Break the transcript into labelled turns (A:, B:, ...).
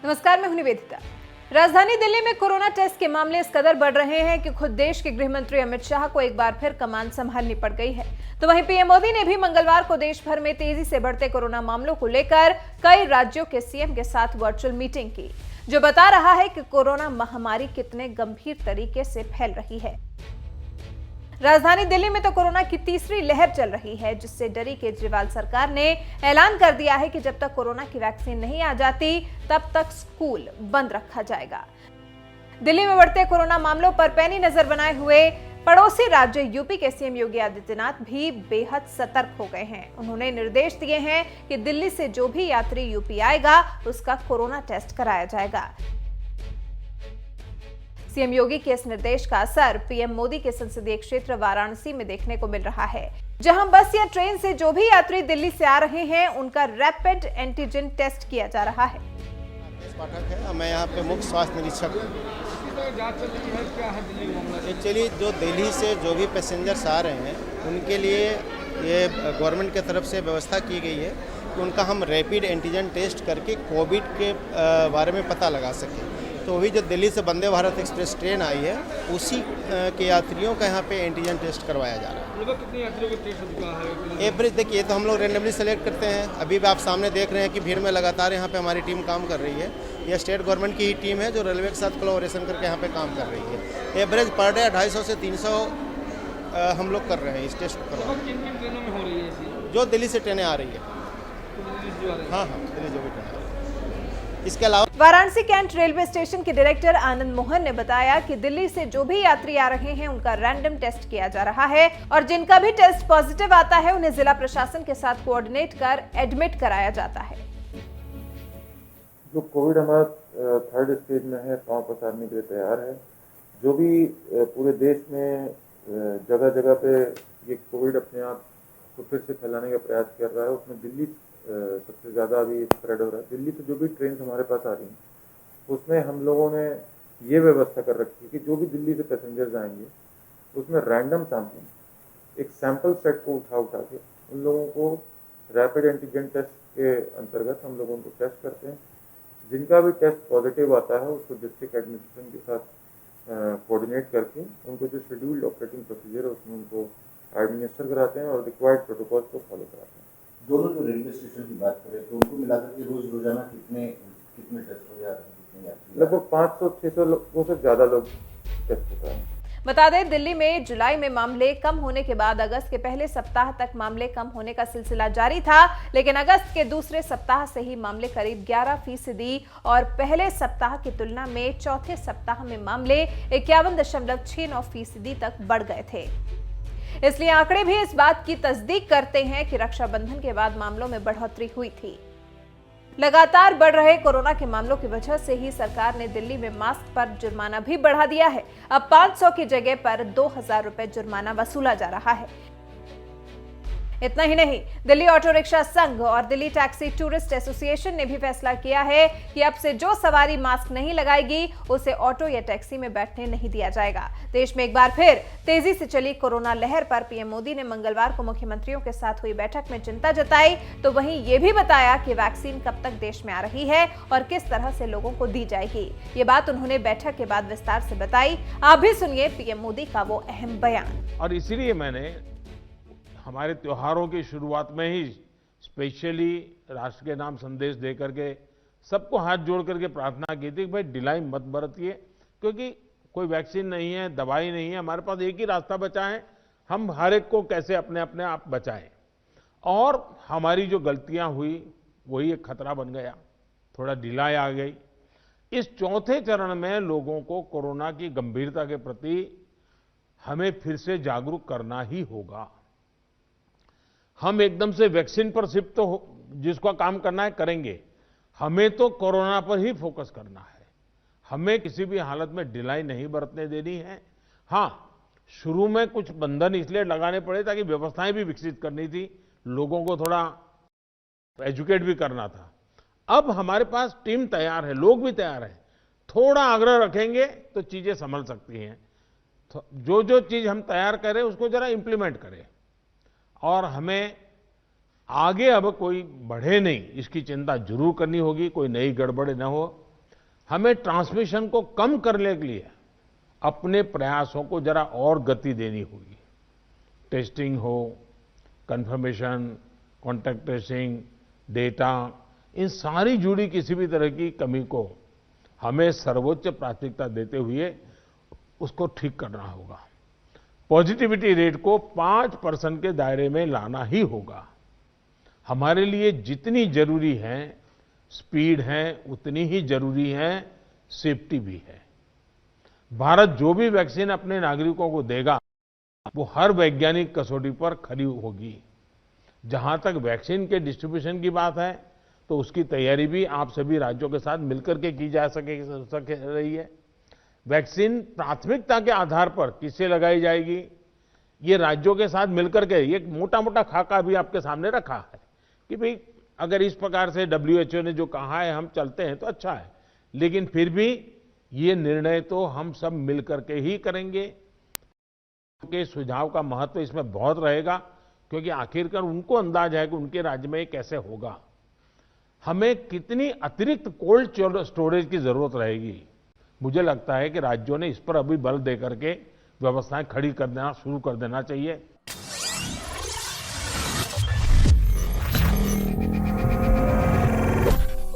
A: नमस्कार, मैं हूं निवेदिता। राजधानी दिल्ली में कोरोना टेस्ट के मामले इस कदर बढ़ रहे हैं कि खुद देश के गृह मंत्री अमित शाह को एक बार फिर कमान संभालनी पड़ गई है। तो वहीं पीएम मोदी ने भी मंगलवार को देश भर में तेजी से बढ़ते कोरोना मामलों को लेकर कई राज्यों के सीएम के साथ वर्चुअल मीटिंग की, जो बता रहा है कि कोरोना महामारी कितने गंभीर तरीके से फैल रही है। राजधानी दिल्ली में तो कोरोना की तीसरी लहर चल रही है, जिससे डरी केजरीवाल सरकार ने ऐलान कर दिया है कि जब तक कोरोना की वैक्सीन नहीं आ जाती तब तक स्कूल बंद रखा जाएगा। दिल्ली में बढ़ते कोरोना मामलों पर पैनी नजर बनाए हुए पड़ोसी राज्य यूपी के सीएम योगी आदित्यनाथ भी बेहद सतर्क हो गए हैं। उन्होंने निर्देश दिए हैं कि दिल्ली से जो भी यात्री यूपी आएगा उसका कोरोना टेस्ट कराया जाएगा। सीएम योगी के इस निर्देश का असर पीएम मोदी के संसदीय क्षेत्र वाराणसी में देखने को मिल रहा है, जहां बस या ट्रेन से जो भी यात्री दिल्ली से आ रहे हैं उनका रैपिड एंटीजन टेस्ट किया जा रहा है।
B: पाठक है, मैं यहाँ पे मुख्य स्वास्थ्य निरीक्षक हूँ। एक्चुअली जो दिल्ली से जो भी पैसेंजर्स आ रहे हैं उनके लिए ये गवर्नमेंट की तरफ से व्यवस्था की गई है कि उनका हम रैपिड एंटीजन टेस्ट करके कोविड के बारे में पता लगा सकें। तो अभी जो दिल्ली से वंदे भारत एक्सप्रेस ट्रेन आई है उसी के यात्रियों का यहाँ पे एंटीजन टेस्ट करवाया जा रहा है।
C: कितने यात्रियों का टेस्ट हो चुका है?
B: एवरेज देखिए, तो हम लोग रैंडमली सेलेक्ट करते हैं। अभी भी आप सामने देख रहे हैं कि भीड़ में लगातार यहाँ पे हमारी टीम काम कर रही है। यह स्टेट गवर्नमेंट की ही टीम है जो रेलवे के साथ कोलैबोरेशन करके यहाँ पे काम कर रही है। एवरेज पर डे 250 से 300 हम लोग कर रहे हैं इस टेस्ट को।
C: किन किन ट्रेनों में हो रही है?
B: जो दिल्ली से ट्रेनें आ रही है। हाँ, दिल्ली जो भी ट्रेन आ रही है। इसके अलावा
A: वाराणसी कैंट रेलवे स्टेशन के डायरेक्टर आनंद मोहन ने बताया कि दिल्ली से जो भी यात्री आ रहे हैं उनका रैंडम टेस्ट किया जा रहा है और जिनका भी टेस्ट पॉजिटिव आता है उन्हें जिला प्रशासन के साथ कोऑर्डिनेट कर एडमिट कराया जाता है।
D: जो कोविड हमारा थर्ड स्टेज में है, पांव पसारने के लिए तैयार है। जो भी पूरे देश में जगह जगह पे ये कोविड अपने आप को फिर से फैलाने का प्रयास कर रहा है, उसमें दिल्ली सबसे ज़्यादा अभी स्प्रेड हो रहा है। दिल्ली से जो भी ट्रेन हमारे पास आ रही हैं उसमें हम लोगों ने ये व्यवस्था कर रखी है कि जो भी दिल्ली से पैसेंजर्स आएंगे उसमें रैंडम सैम्पलिंग, एक सैंपल सेट को उठा के उन लोगों को रैपिड एंटीजन टेस्ट के अंतर्गत हम लोग उनको टेस्ट करते हैं। जिनका भी टेस्ट पॉजिटिव आता है उसको डिस्ट्रिक्ट एडमिनिस्ट्रेशन के साथ कोऑर्डिनेट करके उनको जो शेड्यूल्ड ऑपरेटिंग प्रोसीजर है उसमें उनको एडमिनिस्टर कराते हैं और रिक्वायर्ड प्रोटोकॉल्स को फॉलो कराते हैं।
E: दोनों जो रेलवे स्टेशन की बात करें तो उनको मिलाकर के रोजाना कितने टेस्ट हो जा रहे हैं?
D: लगभग 500-600 लोगों से ज़्यादा लोग टेस्ट होता है।
A: बता दें, दिल्ली में जुलाई में मामले कम होने के बाद अगस्त के पहले सप्ताह तक मामले कम होने का सिलसिला जारी था, लेकिन अगस्त के दूसरे सप्ताह से ही मामले करीब 11% और पहले सप्ताह की तुलना में चौथे सप्ताह में मामले 51.69% तक बढ़ गए थे। इसलिए आंकड़े भी इस बात की तस्दीक करते हैं कि रक्षाबंधन के बाद मामलों में बढ़ोतरी हुई थी। लगातार बढ़ रहे कोरोना के मामलों की वजह से ही सरकार ने दिल्ली में मास्क पर जुर्माना भी बढ़ा दिया है। अब 500 की जगह पर 2000 रुपए जुर्माना वसूला जा रहा है। इतना ही नहीं, दिल्ली ऑटो रिक्शा संघ और दिल्ली टैक्सी टूरिस्ट एसोसिएशन ने भी फैसला किया है कि अब से जो सवारी मास्क नहीं लगाएगी उसे ऑटो या टैक्सी में बैठने नहीं दिया जाएगा। देश में एक बार फिर तेजी से चली कोरोना लहर पर पीएम मोदी ने मंगलवार को मुख्यमंत्रियों के साथ हुई बैठक में चिंता जताई, तो वहीं ये भी बताया कि वैक्सीन कब तक देश में आ रही है और किस तरह से लोगों को दी जाएगी। ये बात उन्होंने बैठक के बाद विस्तार से बताई। आप भी सुनिए पीएम मोदी का वो अहम बयान।
C: और इसीलिए मैंने हमारे त्योहारों की शुरुआत में ही स्पेशली राष्ट्र के नाम संदेश दे करके सबको हाथ जोड़ करके प्रार्थना की थी कि भाई ढिलाई मत बरतिए, क्योंकि कोई वैक्सीन नहीं है, दवाई नहीं है, हमारे पास एक ही रास्ता बचा है, हम हर एक को कैसे अपने आप बचाएं। और हमारी जो गलतियां हुई वही एक खतरा बन गया, थोड़ा ढिलाई आ गई। इस चौथे चरण में लोगों को कोरोना की गंभीरता के प्रति हमें फिर से जागरूक करना ही होगा। हम एकदम से वैक्सीन पर शिफ्ट तो जिसका काम करना है करेंगे, हमें तो कोरोना पर ही फोकस करना है। हमें किसी भी हालत में ढिलाई नहीं बरतने देनी है। हाँ, शुरू में कुछ बंधन इसलिए लगाने पड़े ताकि व्यवस्थाएं भी विकसित करनी थी, लोगों को थोड़ा एजुकेट भी करना था। अब हमारे पास टीम तैयार है, लोग भी तैयार हैं। थोड़ा आग्रह रखेंगे तो चीजें संभल सकती हैं। तो जो चीज हम तैयार करें उसको जरा इंप्लीमेंट करें और हमें आगे अब कोई बढ़े नहीं, इसकी चिंता जरूर करनी होगी, कोई नई गड़बड़ न हो। हमें ट्रांसमिशन को कम करने के लिए अपने प्रयासों को जरा और गति देनी होगी। टेस्टिंग हो, कंफर्मेशन, कॉन्टैक्ट ट्रेसिंग, डेटा, इन सारी जुड़ी किसी भी तरह की कमी को हमें सर्वोच्च प्राथमिकता देते हुए उसको ठीक करना होगा। पॉजिटिविटी रेट को 5% के दायरे में लाना ही होगा। हमारे लिए जितनी जरूरी है स्पीड है, उतनी ही जरूरी है सेफ्टी भी है। भारत जो भी वैक्सीन अपने नागरिकों को देगा वो हर वैज्ञानिक कसौटी पर खरी होगी। जहां तक वैक्सीन के डिस्ट्रीब्यूशन की बात है तो उसकी तैयारी भी आप सभी राज्यों के साथ मिलकर के की जा सके रही है। वैक्सीन प्राथमिकता के आधार पर किसे लगाई जाएगी, ये राज्यों के साथ मिलकर के एक मोटा मोटा खाका भी आपके सामने रखा है कि भाई अगर इस प्रकार से WHO ने जो कहा है हम चलते हैं तो अच्छा है, लेकिन फिर भी ये निर्णय तो हम सब मिलकर के ही करेंगे। उनके सुझाव का महत्व इसमें बहुत रहेगा क्योंकि आखिरकार उनको अंदाज है कि उनके राज्य में ये कैसे होगा। हमें कितनी अतिरिक्त कोल्ड स्टोरेज की जरूरत रहेगी, मुझे लगता है कि राज्यों ने इस पर अभी बल देकर के व्यवस्थाएं खड़ी कर देना शुरू कर देना चाहिए।